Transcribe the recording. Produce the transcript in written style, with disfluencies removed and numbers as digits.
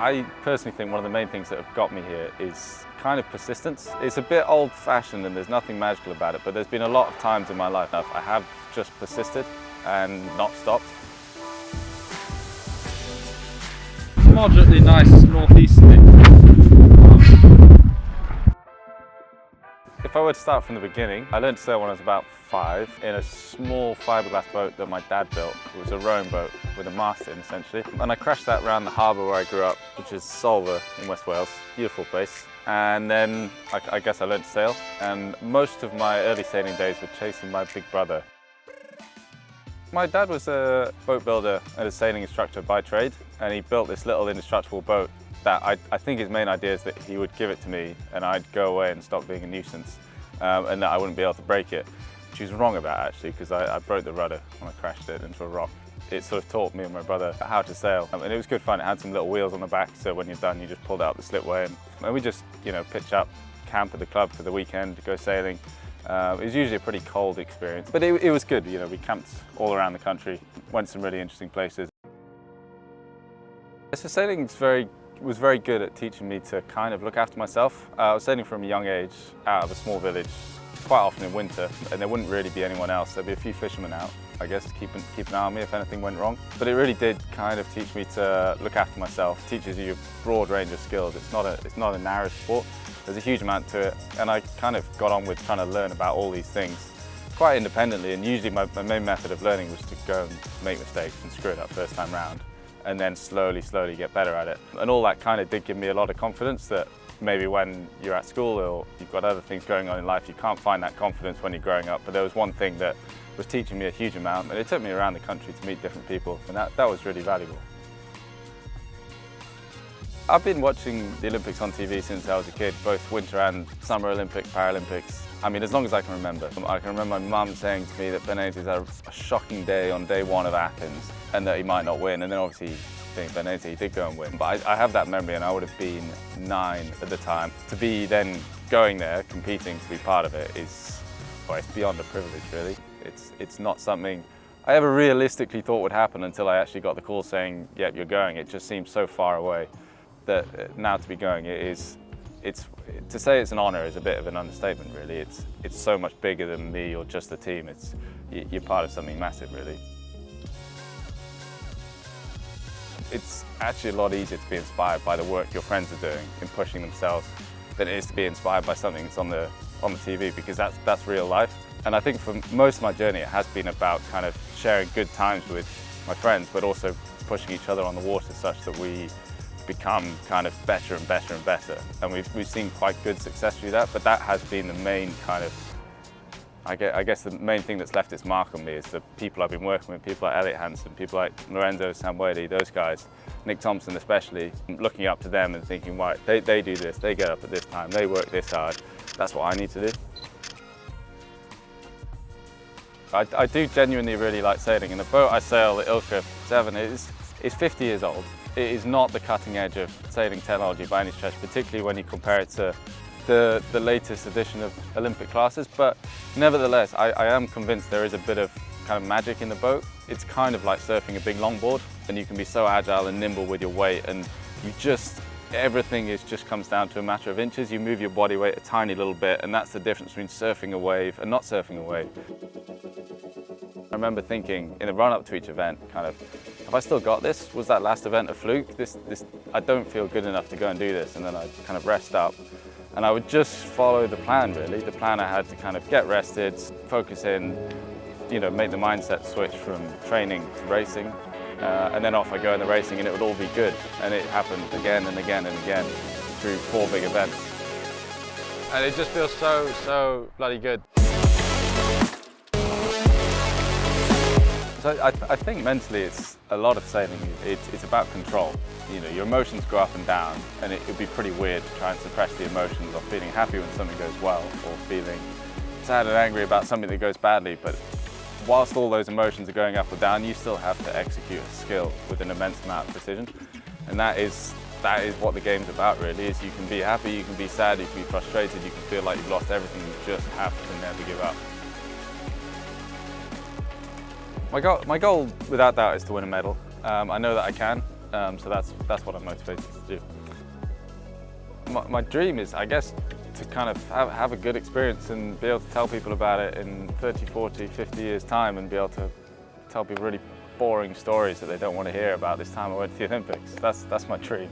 I personally think one of the main things that have got me here is kind of persistence. It's a bit old-fashioned and there's nothing magical about it, but there's been a lot of times in my life I have just persisted and not stopped. Moderately nice northeasterly. If I were to start from the beginning, I learned to sail when I was about 5 in a small fiberglass boat that my dad built. It was a rowing boat with a mast in, essentially. And I crashed that around the harbour where I grew up, which is Solva in West Wales. Beautiful place. And then I guess I learned to sail. And most of my early sailing days were chasing my big brother. My dad was a boat builder and a sailing instructor by trade, and he built this little indestructible boat that I think his main idea is that he would give it to me and I'd go away and stop being a nuisance, and that I wouldn't be able to break it, which he was wrong about actually, because I broke the rudder when I crashed it into a rock. It sort of taught me and my brother how to sail, and it was good fun. It had some little wheels on the back, so when you're done you just pulled it up the slipway, and we just, you know, pitch up, camp at the club for the weekend, go sailing. It was usually a pretty cold experience, but it was good. You know, we camped all around the country, went to some really interesting places. So sailing was very good at teaching me to kind of look after myself. I was sailing from a young age out of a small village, quite often in winter, and there wouldn't really be anyone else. There'd be a few fishermen out, I guess, to keep an eye on me if anything went wrong. But it really did kind of teach me to look after myself. It teaches you a broad range of skills. It's not a narrow sport. There's a huge amount to it, and I kind of got on with trying to learn about all these things quite independently, and usually my main method of learning was to go and make mistakes and screw it up first time round, and then slowly get better at it. And all that kind of did give me a lot of confidence that maybe when you're at school or you've got other things going on in life, you can't find that confidence when you're growing up. But there was one thing that was teaching me a huge amount, and it took me around the country to meet different people, and that was really valuable. I've been watching the Olympics on TV since I was a kid, both Winter and Summer Olympics, Paralympics. I mean, as long as I can remember. I can remember my mum saying to me that Benedetti's had a shocking day on day one of Athens and that he might not win, and then obviously being Benedetti, he did go and win. But I have that memory, and I would have been 9 at the time. To be then going there, competing, to be part of it is, well, it's beyond a privilege, really. It's not something I ever realistically thought would happen until I actually got the call saying, yep, you're going. It just seems so far away that now to be going, to say it's an honour is a bit of an understatement, really. It's so much bigger than me or just the team. You're part of something massive, really. It's actually a lot easier to be inspired by the work your friends are doing in pushing themselves than it is to be inspired by something that's on the TV, because that's real life. And I think for most of my journey, it has been about kind of sharing good times with my friends, but also pushing each other on the water such that we become kind of better and better and better. And we've seen quite good success through that, but that has been the main kind of, I guess the main thing that's left its mark on me is the people I've been working with, people like Elliot Hansen, people like Lorenzo Samwedi, those guys, Nick Thompson especially, looking up to them and thinking, right, they do this, they get up at this time, they work this hard, that's what I need to do. I do genuinely really like sailing, and the boat I sail, the ILCA 7, is 50 years old. It is not the cutting edge of sailing technology by any stretch, particularly when you compare it to the latest edition of Olympic classes, but nevertheless, I am convinced there is a bit of kind of magic in the boat. It's kind of like surfing a big longboard, and you can be so agile and nimble with your weight, and everything just comes down to a matter of inches. You move your body weight a tiny little bit, and that's the difference between surfing a wave and not surfing a wave. I remember thinking in the run-up to each event, kind of, have I still got this? Was that last event a fluke? I don't feel good enough to go and do this, and then I'd kind of rest up. And I would just follow the plan, really. The plan I had to kind of get rested, focus in, you know, make the mindset switch from training to racing, and then off I go in the racing, and it would all be good. And it happened again and again and again through 4 big events. And it just feels so bloody good. So I think mentally it's a lot of sailing. It's about control. You know, your emotions go up and down, and it would be pretty weird to try and suppress the emotions of feeling happy when something goes well, or feeling sad and angry about something that goes badly. But whilst all those emotions are going up or down, you still have to execute a skill with an immense amount of precision. And that is what the game's about, really. Is you can be happy, you can be sad, you can be frustrated, you can feel like you've lost everything. You just have to never give up. My goal, without doubt, is to win a medal. I know that I can. So that's what I'm motivated to do. My dream is, I guess, to kind of have a good experience and be able to tell people about it in 30, 40, 50 years time, and be able to tell people really boring stories that they don't want to hear about this time I went to the Olympics. That's my dream.